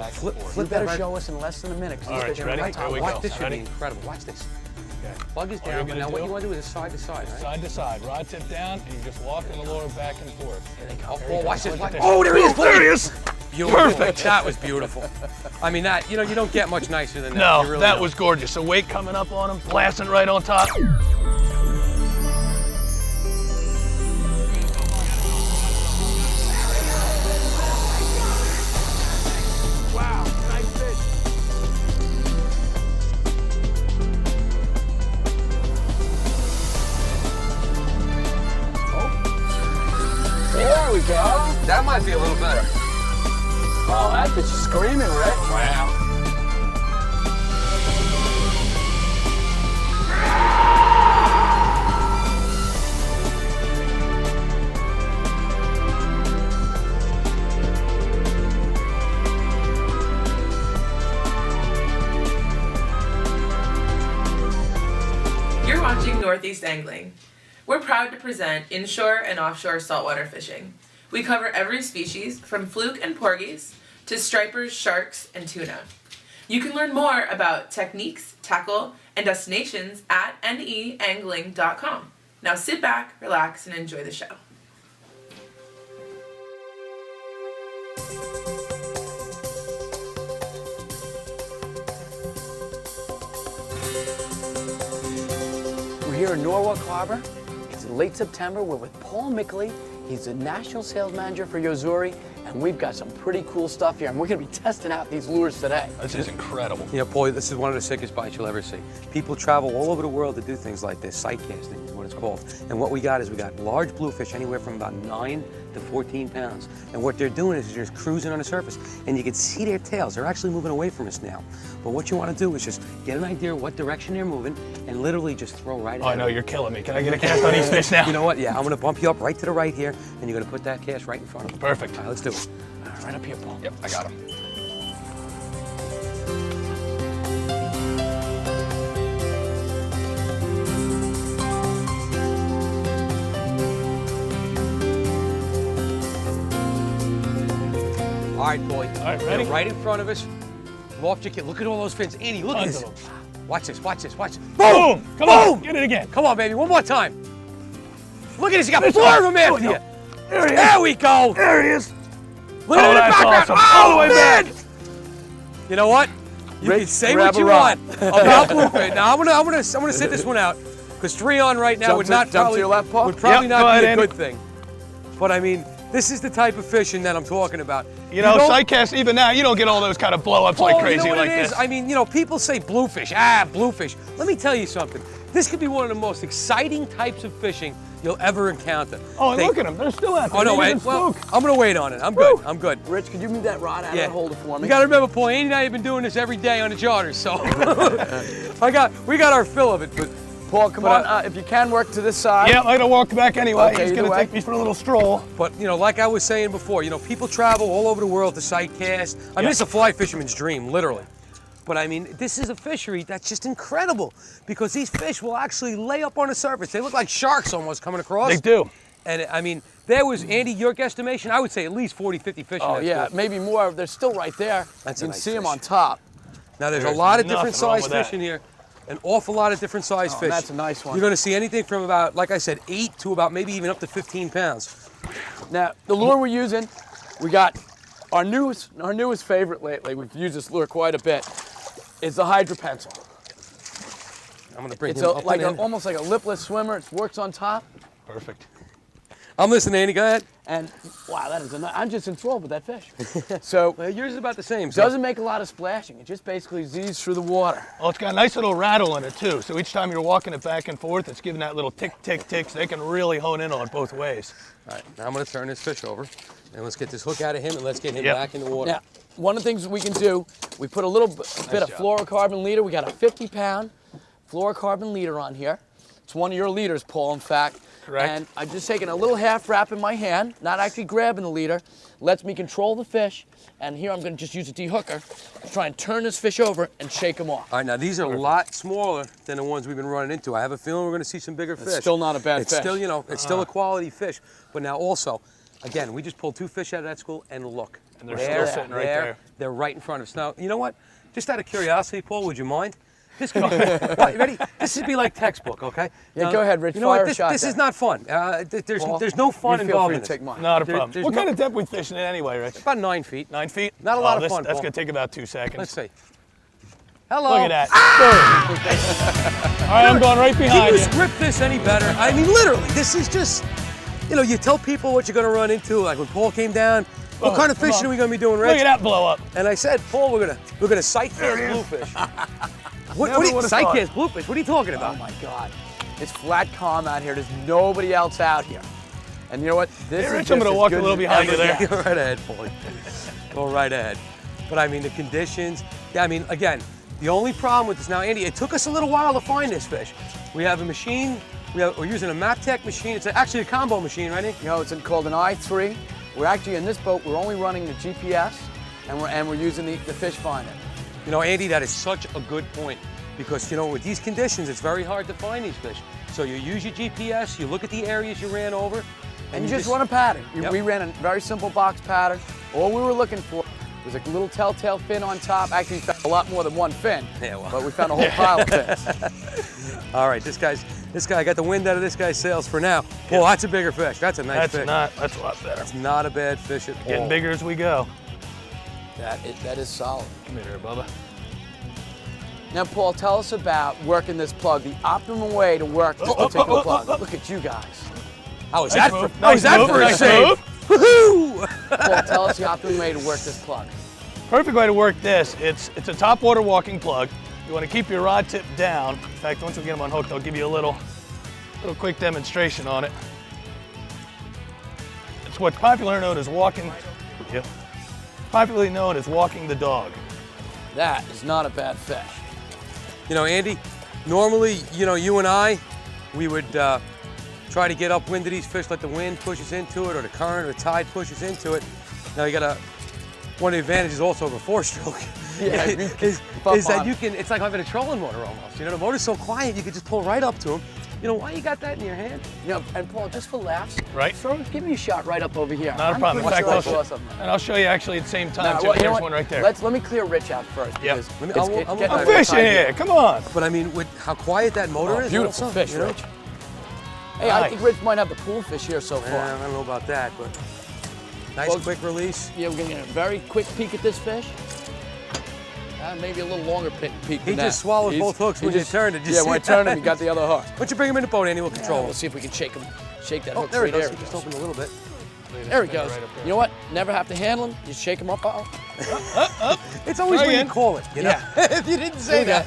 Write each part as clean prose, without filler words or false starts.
Flip better show us in less than a minute. All right, ready? Here we Watch go. this, should Ready? be incredible. Watch this. Okay. Plug is All you're down, gonna now what do- you want to do is side to side, right? Side to side, rod tip down, and you just walk the lure back and forth. There they go. There you Oh, go. watch this. Look Watch. at Oh, there he is. There he is. Beautiful. Perfect. That was beautiful. I mean, that, you know, you don't get much nicer than that. No, You really that don't. was gorgeous. So weight coming up on him, blasting right on top. Wow, nice fish. There we go. That might be a little better. Oh, that bitch is screaming, Rick. Wow. You're watching Northeast Angling. We're proud to present inshore and offshore saltwater fishing. We cover every species from fluke and porgies to stripers, sharks, and tuna. You can learn more about techniques, tackle, and destinations at neangling.com. Now sit back, relax, and enjoy the show. We're here in Norwalk Harbor. It's late September. We're with Paul Mickley. He's the national sales manager for Yozuri, and we've got some pretty cool stuff here, and we're going to be testing out these lures today. This is incredible. You know, Paul, this is one of the sickest bites you'll ever see. People travel all over the world to do things like this. Sight casting is what it's called. And what we got is we got large bluefish, anywhere from about 9 to 14 pounds. And what they're doing is they're just cruising on the surface. And you can see their tails. They're actually moving away from us now. But what you want to do is just get an idea of what direction they're moving and literally just throw right at Oh, I know, them. you're killing me. Can I get a cast on these fish now? You know what? Yeah, I'm going to bump you up right to the right here, and you're going to put that cast right in front of them. Perfect. All right, let's do it. Right up here, Paul. Yep, I got him. All right, boy. All right, ready? They're right in front of us. Loft your kid. Look at all those fins. Andy, look at Tons this. of them. Watch this, watch this, watch this. Boom! Come on, Boom! get it again. Come on, baby, one more time. Look at this, you got 4 of them after you. There he is. There we go. There he is. Look at it in the that's background. awesome. Oh, All the way man. back. You know what? You Rick, can say grab what you a rod. want about Bluefish. Now, I'm gonna sit this one out because 3 on right now would not jump to your left, Paul? would probably Yep, go not be ahead, a Andy. good thing. But I mean, this is the type of fishing that I'm talking about. You know, don't- sight cast, even now, you don't get all those kind of blow-ups like Paul, crazy you know what like it is? this. I mean, you know, people say bluefish, bluefish. Let me tell you something. This could be one of the most exciting types of fishing you'll ever encounter. Oh, and They- look at them. They're still out there. Oh, no, They wait. didn't Well, spook. I'm going to wait on it. I'm good. I'm good. Rich, could you move that rod out of the holder for me? You got to remember, Paul, Andy and I have been doing this every day on the charters, so we got our fill of it. But Paul, come But, on, if you can, work to this side. Yeah, I'm gonna walk back anyway. Okay, He's either gonna way. take me for a little stroll. you know, like I was saying before, you know, people travel all over the world to sight cast. I mean, Yeah. it's a fly fisherman's dream, literally. But I mean, this is a fishery that's just incredible because these fish will actually lay up on the surface. They look like sharks almost coming across. They do. And I mean, there was, Andy, your guesstimation, I would say at least 40, 50 fish in Oh, that yeah, school. maybe more. They're still right there. That's you a can nice see them fish. on top. Now, there's a There's lot of nothing different wrong size with that. fish in here. An awful lot of different size Oh, fish. that's a nice one. You're going to see anything from about, like I said, 8 to about maybe even up to 15 pounds. Now, the lure we're using, we got our newest favorite lately. We've used this lure quite a bit. Is the Hydra Pencil. I'm going to bring It's him up and in. almost like a lipless swimmer. It works on top. Perfect. I'm listening, Andy. Go ahead. And wow, that is I'm just enthralled with that fish. So Well, yours is about the same. So. doesn't make a lot of splashing. It just basically Z's through the water. Well, it's got a nice little rattle in it too. So each time you're walking it back and forth, it's giving that little tick, tick, tick. So they can really hone in on it both ways. All right, now I'm going to turn this fish over, and let's get this hook out of him, and let's get him Yep. back in the water. Now, one of the things we can do, we put a little bit of job. fluorocarbon leader. We got a 50-pound fluorocarbon leader on here. It's one of your leaders, Paul, in fact. Correct. And I'm just taking a little half wrap in my hand, not actually grabbing the leader. Lets me control the fish. And here I'm going to just use a de-hooker to try and turn this fish over and shake him off. All right, now these are a lot smaller than the ones we've been running into. I have a feeling we're going to see some bigger fish. still not a bad It's fish. still, you know, it's still a quality fish. But now also, again, we just pulled 2 fish out of that school, and look. And they're still sitting right there. They're right in front of us. Now, you know what? Just out of curiosity, Paul, would you mind? This could be, ready? This would be like textbook, okay? Yeah, go ahead, Rich. You know what? Fire This is not fun. There's no fun involved in this. Take mine. Not a problem. there's What no- kind of depth we fishing in anyway, Rich? About 9 feet. 9 feet? Not a lot of fun, That's Paul. going to take about 2 seconds. Let's see. Hello. Look at that. Boom. All right, I'm going right Can behind you you. script this any better? I mean, literally, this is just, you know, you tell people what you're going to run into. Like when Paul came down, what kind of come fishing on. are we going to be doing, Rich? Look at that blow up. And I said, Paul, we're gonna sight cast bluefish. What Never do you would've sight thought. cast bluefish? What are you talking Oh about? my God. It's flat calm out here. There's nobody else out here. And you know what? This Hey, is Rich, I'm just gonna as walk a good little as behind you ever there. gets. Go right ahead, Paulie. Go right ahead. But I mean, the conditions. Yeah, I mean, again, the only problem with this now, Andy, it took us a little while to find this fish. We have a machine. We're using a MapTech machine. It's actually a combo machine, right, Nick? You know, it's called an i3. We're actually in this boat. We're only running the GPS, and we're using the fish finder. You know, Andy, that is such a good point because, you know, with these conditions, it's very hard to find these fish. So you use your GPS, you look at the areas you ran over, And you just run a pattern. Yep. We ran a very simple box pattern. All we were looking for was a little telltale fin on top. Actually, we found a lot more than one fin, Yeah, well. but we found a whole pile of fins. All right, this guy got the wind out of this guy's sails for now. Well, that's a bigger fish. That's a nice fish. That's a lot better. It's not a bad fish at all. Getting bigger as we go. That is solid. Come here, Bubba. Now, Paul, tell us about working this plug, the optimum way to work this particular plug. Look at you guys. How was Nice that move. for, how was Nice that move. for a Nice save? move. Woohoo! Paul, tell us the optimum way to work this plug. Perfect way to work this. It's a top water walking plug. You want to keep your rod tip down. In fact, once we get them unhooked, I'll give you a little quick demonstration on it. It's what's popularly known as walking. Yep. Popularly known as walking the dog. That is not a bad fish. You know, Andy, normally, you know, you and I, we would try to get upwind of these fish, let the wind push us into it, or the current or the tide pushes into it. Now you got one of the advantages also of a four-stroke Yeah, is that you can, it's like having a trolling motor almost. You know, the motor's so quiet, you can just pull right up to them. You know why you got that in your hand? You know, and Paul, just for laughs, Right. give me a shot right up over here. Not a problem. In pretty fact, sure I I'll saw something. and I'll show you actually at the same time. Now, too. well, you know There's what? one right there. Let me clear Rich out first. Yep. Because Let me- it's I'll- getting I'm a I'm little fishing tight here. Come on. But I mean, with how quiet that motor is, Beautiful also, fish, you know? Rich. Hey, I Nice. think Rich might have the pool fish here so Yeah, far. I don't know about that, but nice Well, quick release. Yeah, we're gonna get a very quick peek at this fish. Maybe a little longer peek He than that. just swallowed He's- both hooks he when you turned it. Did you Yeah, see when I that? turned him, he got the other hook. Why don't you bring him in the boat, Andy? We'll control him. We'll see if we can shake that Oh, hook there free. it goes. There He it just goes. opened a little bit. There he goes. Right up there. You know what? Never have to handle him. You shake him up. It's always Try when again. you call it, you know? if you didn't say There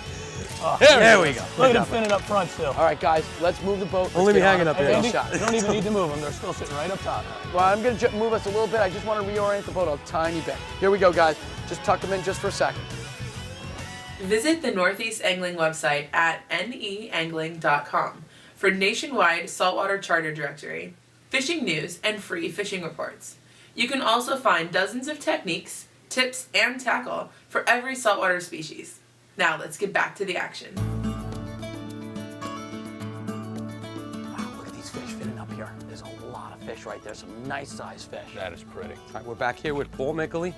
that. There we go. Look at him finning up front still. All right, guys, let's move the boat. Don't Let's leave me get on hanging it. up here. Take a Andy, shot. you don't even need to move them. They're still sitting right up top. Well, I'm going to move us a little bit. I just want to reorient the boat a tiny bit. Here we go, guys. Just tuck them in just for a second. Visit the Northeast Angling website at neangling.com for nationwide saltwater charter directory, fishing news, and free fishing reports. You can also find dozens of techniques, tips, and tackle for every saltwater species. Now let's get back to the action. Wow, look at these fish fitting up here. There's a lot of fish right there. Some nice sized fish. That is pretty. All right, we're back here with Paul Mickley.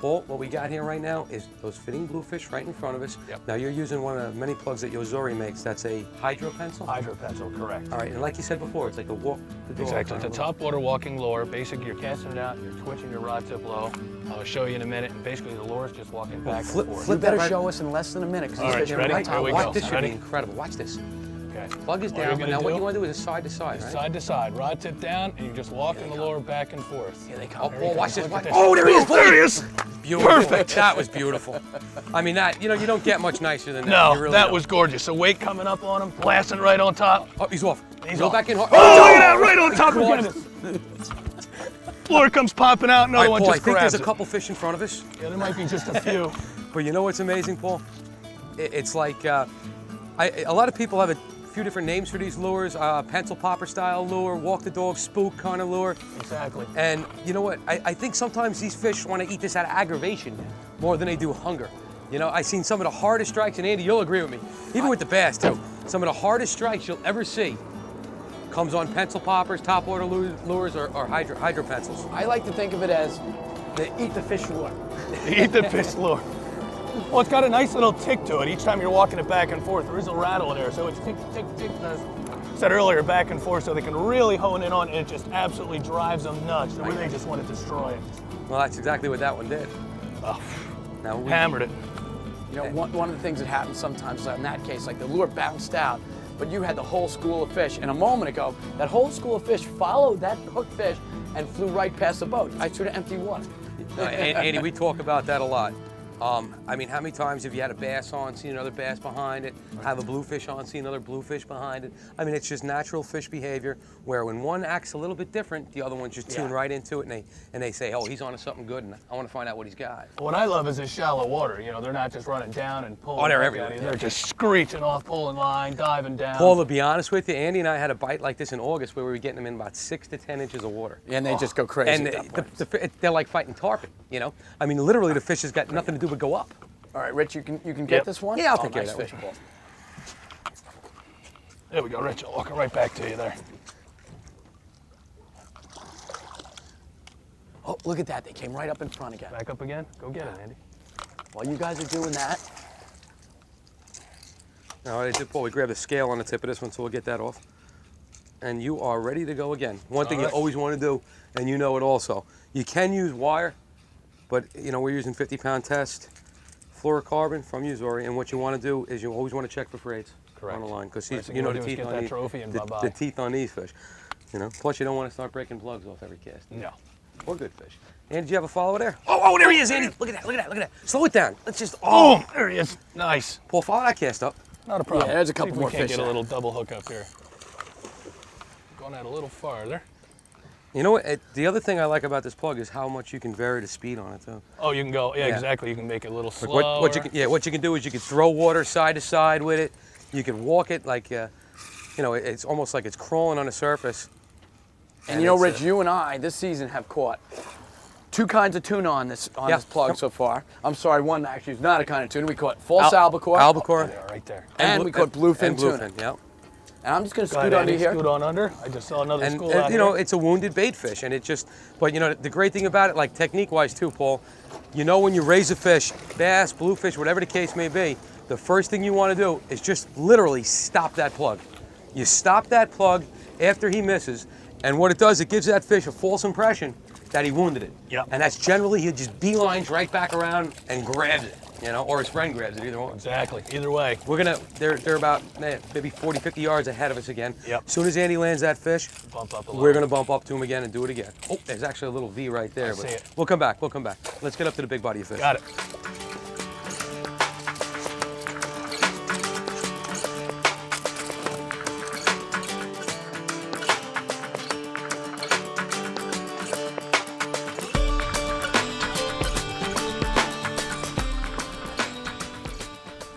Paul, what we got here right now is those fitting bluefish right in front of us. Yep. Now you're using one of the many plugs that Yozori makes. That's a hydro pencil. Hydro pencil, correct. All right, and like you said before, it's like a walk the dog. Exactly. It's a kind of top water walking lure. Basically, you're casting it out, you're twitching your rod tip low. I'll show you in a minute. And basically, the lure is just walking back flip- and forth. flip You better that right- show us in less than a minute. 'Cause All these right, fish you are ready? right Here we top. go. Watch this should be Ready? incredible. Watch this. Okay. Plug is All you're down, gonna but now what do you want to do is a side to side, is right? side to side, rod tip down, and you're just walking the lure back and forth. Here they Oh, come. Paul, watch this. Look Watch. at this. Oh, there he is. There he is. Beautiful. Perfect. That was beautiful. I mean, that, you know, you don't get much nicer than that. No, You really that don't. was gorgeous. So weight coming up on him, blasting right on top. Oh, he's off. He's Go off. back in hard. Oh, look at that, right on top again. Lure comes popping out, All another right, one Paul, I just think grabs there's a it. couple fish in front of us. Yeah, there might be just a few. But you know what's amazing, Paul? It's like a lot of people have a few different names for these lures. Pencil popper style lure, walk the dog, spook kind of lure. Exactly. And you know what? I think sometimes these fish want to eat this out of aggravation more than they do hunger. You know, I've seen some of the hardest strikes, and Andy, you'll agree with me, even with the bass too. Some of the hardest strikes you'll ever see comes on pencil poppers, top water lures, or hydro pencils. I like to think of it as They eat the fish lure. Eat the fish lure. Well, it's got a nice little tick to it. Each time you're walking it back and forth, there is a rattle there. So it's tick, tick, tick, as I said earlier, back and forth, so they can really hone in on it. It just absolutely drives them nuts. They really just want to destroy it. Well, that's exactly what that one did. Oh, Now we hammered it. You know, one of the things that happens sometimes in that case, like the lure bounced out, but you had the whole school of fish. And a moment ago, that whole school of fish followed that hooked fish and flew right past the boat. I threw to empty water. Andy, we talk about that a lot. I mean, how many times have you had a bass on, seen another bass behind it, have a bluefish on, see another bluefish behind it? I mean, it's just natural fish behavior where when one acts a little bit different, the other ones just tune right into it and they say, oh, he's on to something good and I want to find out what he's got. What I love is this shallow water. You know, they're not just running down and pulling. Oh, they're back everywhere. at you. They're just screeching off, pulling line, diving down. Paul, to be honest with you, Andy and I had a bite like this in August where we were getting them in about 6 to 10 inches of water. And they just go crazy And at that point. they're like fighting tarpon, you know? I mean, literally the fish has got nothing to do but go up. All right, Rich, you can get this one? Yeah, I'll take care of nice that fish one. ball. There we go, Rich. I'll walk it right back to you there. Oh, look at that. They came right up in front again. Back up again. Go get it, Andy. While you guys are doing that, All right, Paul, we grab the scale on the tip of this one, so we'll get that off. And you are ready to go again. One thing you always want to do, and you know it also, you can use wire, but you know we're using 50-pound test fluorocarbon from Uzori, and what you want to do is you always want to check for frayeds on the line, because First thing you know wanna the do is teeth get on that trophy and bye-bye. the teeth on these fish. You know, plus you don't want to start breaking plugs off every cast. No. Or good fish. Andy, did you have a follower there? Oh, there he is, Andy. Look at that, look at that, look at that. Slow it down. Let's just, Oh, there he is. Nice. Paul, follow that cast up. Not a problem. Yeah, there's a See couple if more we can't fish get a there. little double hook up here. Going out a little farther. You know what? The other thing I like about this plug is how much you can vary the speed on it too. Oh, you can go. Yeah, Yeah. exactly. You can make it a little Like slower. what you can do is you can throw water side to side with it. You can walk it like, you know, it's almost like it's crawling on the surface. and you know, it's, Rich, you and I this season have caught two kinds of tuna on this plug Yep. so far. I'm sorry, one actually is not a kind of tuna. We caught false albacore. Albacore. Yeah, right there. And we caught bluefin tuna. Bluefin, yeah. And I'm just going to Go scoot ahead, under Andy, here. scoot on under. I just saw another And, school out you know, here. it's a wounded bait fish, and it just, but you know, the great thing about it, like technique-wise too, Paul, you know when you raise a fish, bass, bluefish, whatever the case may be, the first thing you want to do is just literally stop that plug. You stop that plug after he misses, and what it does, it gives that fish a false impression that he wounded it. Yep. And that's generally, he just beelines right back around and grabs it, you know, or his friend grabs it, either one. Exactly. Either way. We're gonna, they're about maybe 40, 50 yards ahead of us again. Yep. As soon as Andy lands that fish, Bump up a little. we're gonna bump up to him again and do it again. Oh, there's actually a little V right there. I see it. We'll come back, we'll come back. Let's get up to the big body of fish. Got it.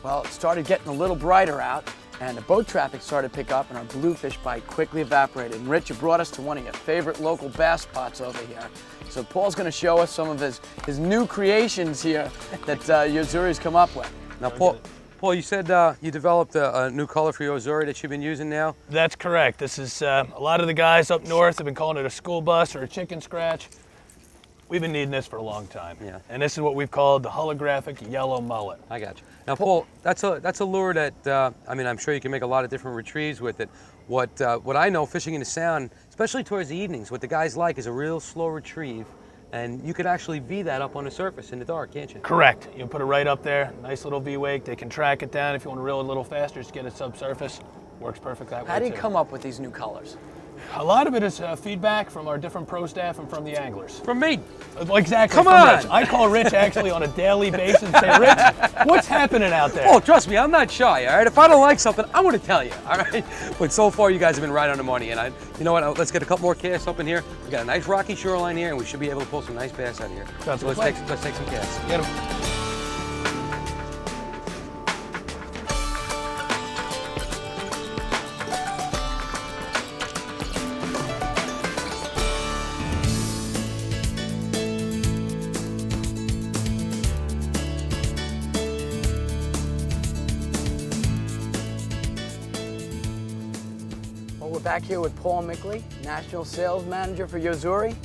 Well, it started getting a little brighter out, and the boat traffic started to pick up, and our bluefish bite quickly evaporated. And Rich, you brought us to one of your favorite local bass spots over here. So Paul's going to show us some of his new creations here that Uzori's come up with. Now, Paul, you said you developed a new color for your Uzori that you've been using now. That's correct. This is a lot of the guys up north have been calling it a school bus or a chicken scratch. We've been needing this for a long time. Yeah. And this is what we've called the holographic yellow mullet. I got you. Now, Paul, that's a lure that I mean, I'm sure you can make a lot of different retrieves with it. What I know, fishing in the Sound, especially towards the evenings, what the guys like is a real slow retrieve, and you could actually V that up on the surface in the dark, can't you? Correct. You put it right up there, nice little V-wake. They can track it down if you want to reel it a little faster, just get it subsurface. Works perfect that way. How do you too. come up with these new colors? A lot of it is feedback from our different pro staff and from the anglers. From me. Exactly. Come from on. Rich. I call Rich actually on a daily basis and say, Rich, what's happening out there? Oh, trust me, I'm not shy, all right? If I don't like something, I'm gonna tell you, all right? But so far, you guys have been right on the money, and you know what, let's get a couple more casts up in here. We got a nice rocky shoreline here, and we should be able to pull some nice bass out of here. Sounds So let's good. take some casts. Get 'em. Well, we're back here with Paul Mickley, National Sales Manager for Uzori.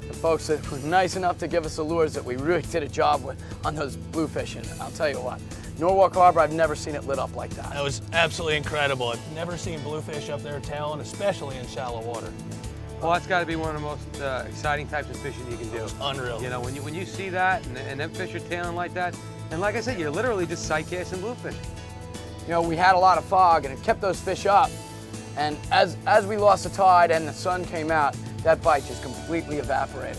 the folks that were nice enough to give us the lures that we really did a job with on those bluefish. And I'll tell you what, Norwalk Harbor, I've never seen it lit up like that. That was absolutely incredible. I've never seen bluefish up there tailing, especially in shallow water. Well, that's got to be one of the most exciting types of fishing you can do. Unreal. You know, when you see that and them fish are tailing like that, and like I said, you're literally just sight casting bluefish. You know, we had a lot of fog and it kept those fish up. And as we lost the tide and the sun came out, that bite just completely evaporated.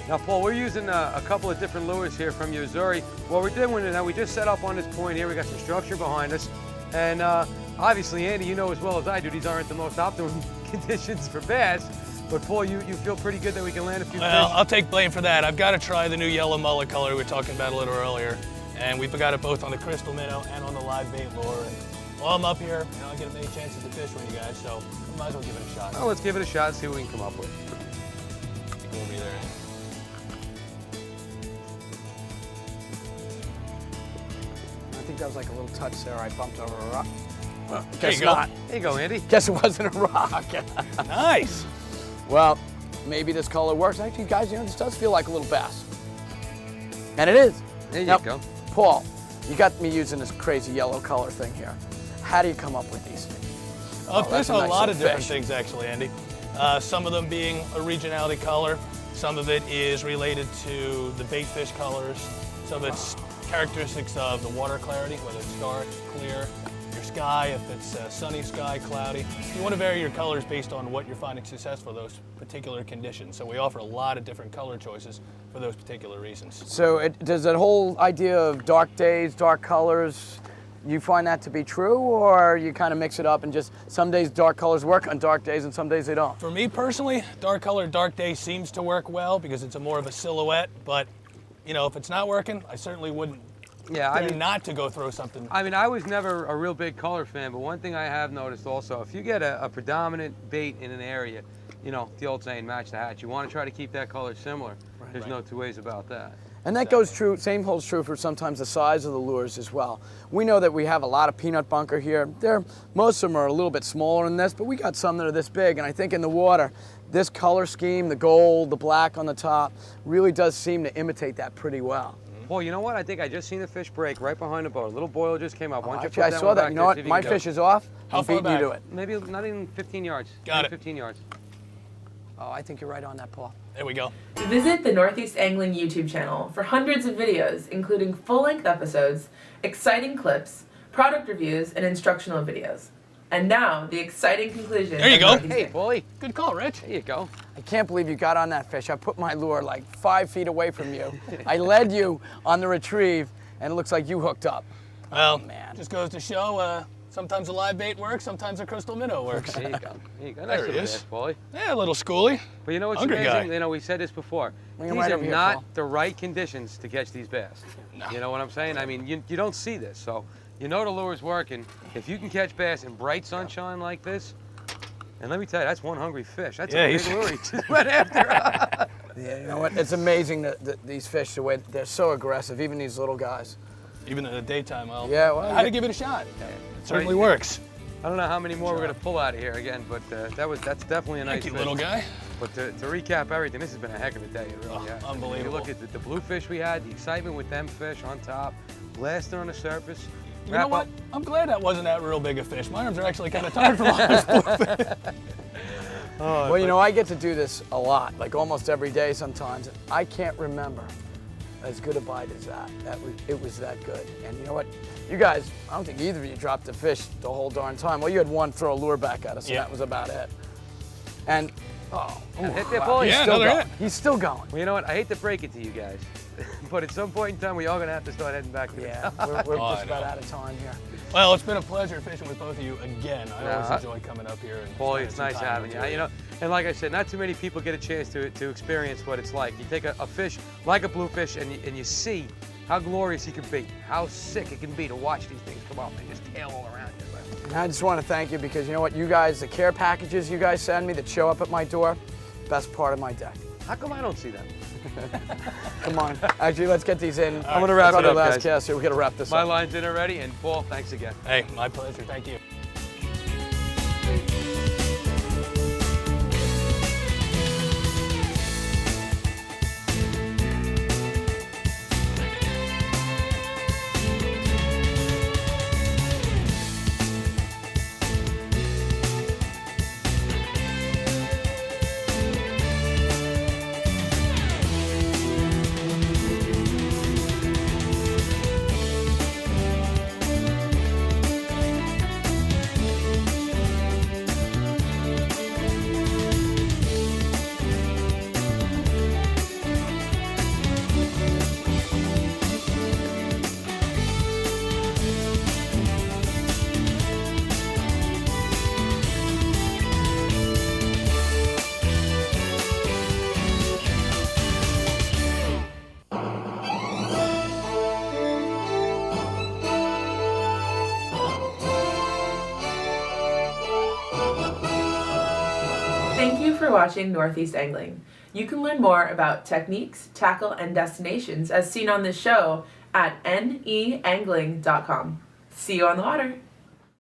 Now, Paul, we're using a couple of different lures here from Yozuri. What we're doing now, we just set up on this point here. We got some structure behind us. And obviously, Andy, you know as well as I do, these aren't the most optimum conditions for bass. But Paul, you feel pretty good that we can land a few fish? Well, I'll take blame for that. I've got to try the new yellow mullet color we were talking about a little earlier. And we've got it both on the crystal minnow and on the live bait lure. And while I'm up here, I get many chances to fish with you guys, so I might as well give it a shot. Well, let's give it a shot, see what we can come up with. Go over there. I think that was like a little touch there. I bumped over a rock. Well, There guess you go. not. There you go, Andy. Guess it wasn't a rock. Nice. Well, maybe this color works. Actually, guys, this does feel like a little bass. And it is. There you Now, go. Paul, you got me using this crazy yellow color thing here. How do you come up with these things? There's that's a a nice lot little of different fish. things actually, Andy. Some of them being a regionality color. Some of it is related to the bait fish colors. Some of it's characteristics of the water clarity, whether it's dark, clear, your sky, if it's sunny sky, cloudy. You want to vary your colors based on what you're finding successful, those particular conditions. So we offer a lot of different color choices for those particular reasons. So does that whole idea of dark days, dark colors, you find that to be true, or you kind of mix it up and just some days dark colors work on dark days and some days they don't? For me personally, dark color, dark day seems to work well because it's more of a silhouette, but if it's not working, I certainly wouldn't Yeah, I mean, not to go throw something. I mean, I was never a real big color fan, but one thing I have noticed also, if you get a predominant bait in an area, the old saying, match the hatch, you want to try to keep that color similar. There's no two ways about that. And that goes true, same holds true for sometimes the size of the lures as well. We know that we have a lot of peanut bunker here. Most of them are a little bit smaller than this, but we got some that are this big. And I think in the water, this color scheme, the gold, the black on the top, really does seem to imitate that pretty well. Well, you know what? I think I just seen a fish break right behind the boat. A little boil just came up. Why don't you Actually, put I that saw one that. back You there, know see what? if you My can go. fish is off. How I'm far beating you to back? it. Maybe not even 15 yards. Got Maybe it. 15 yards. Oh, I think you're right on that, Paul. There we go. Visit the Northeast Angling YouTube channel for hundreds of videos, including full-length episodes, exciting clips, product reviews, and instructional videos. And now, the exciting conclusion. There you of go. Northeast Hey, Angling. Paulie. Good call, Rich. There you go. I can't believe you got on that fish. I put my lure like 5 feet away from you. I led you on the retrieve, and it looks like you hooked up. Well, man. just goes to show sometimes a live bait works, sometimes a crystal minnow works. There you go. There you go. There Nice he little is. bass, Paulie. Yeah, a little schooly. But you know what's Hungry amazing? guy. We said this before. Bring him These right are over here, not Paul. the right conditions to catch these bass. No. You know what I'm saying? I mean, you don't see this, so the lure's working. If you can catch bass in bright sunshine like this, and let me tell you, that's one hungry fish. That's a big he's- lure he just went after. Yeah, you know what? It's amazing that these fish, the way they're so aggressive, even these little guys. Even in the daytime, Yeah, well, I had to give it a shot. It certainly Right. works. I don't know how many more we're gonna pull out of here again, but that's definitely a nice Thank you, fish. little guy. But to recap everything, this has been a heck of a day. It really has. Unbelievable. You look at the bluefish we had, the excitement with them fish on top, blasting on the surface. You know Wrap what? up. I'm glad that wasn't that real big a fish. My arms are actually kind of tired from all this bluefish. Well, you know, I get to do this a lot, like almost every day sometimes. I can't remember as good a bite as that. It was that good. And you know what? You guys, I don't think either of you dropped the fish the whole darn time. Well, you had one throw a lure back at us, and Yeah. that was about it. And, Hit that wow, ball. he's Yeah, still another going. hit. He's still going. Well, you know what? I hate to break it to you guys, but at some point in time, we are going to have to start heading back to the Yeah, we're Oh, just I about know. out of time here. Well, it's been a pleasure fishing with both of you again. I always Uh-huh. enjoy coming up here. And Boy, spending it's some nice time having with you. two of You know, and like I said, not too many people get a chance to experience what it's like. You take a fish like a bluefish and you see how glorious he can be, how sick it can be to watch these things come up and just tail all around you. And I just want to thank you because you know what? You guys, the care packages you guys send me that show up at my door, best part of my day. How come I don't see that? Come on. Actually, let's get these in. I'm gonna wrap It's it our up, last guys. cast here. We got to wrap this My up. line's in already, and Paul, thanks again. Hey, my pleasure. Thank you. Thank you for watching Northeast Angling. You can learn more about techniques, tackle, and destinations as seen on this show at neangling.com. See you on the water.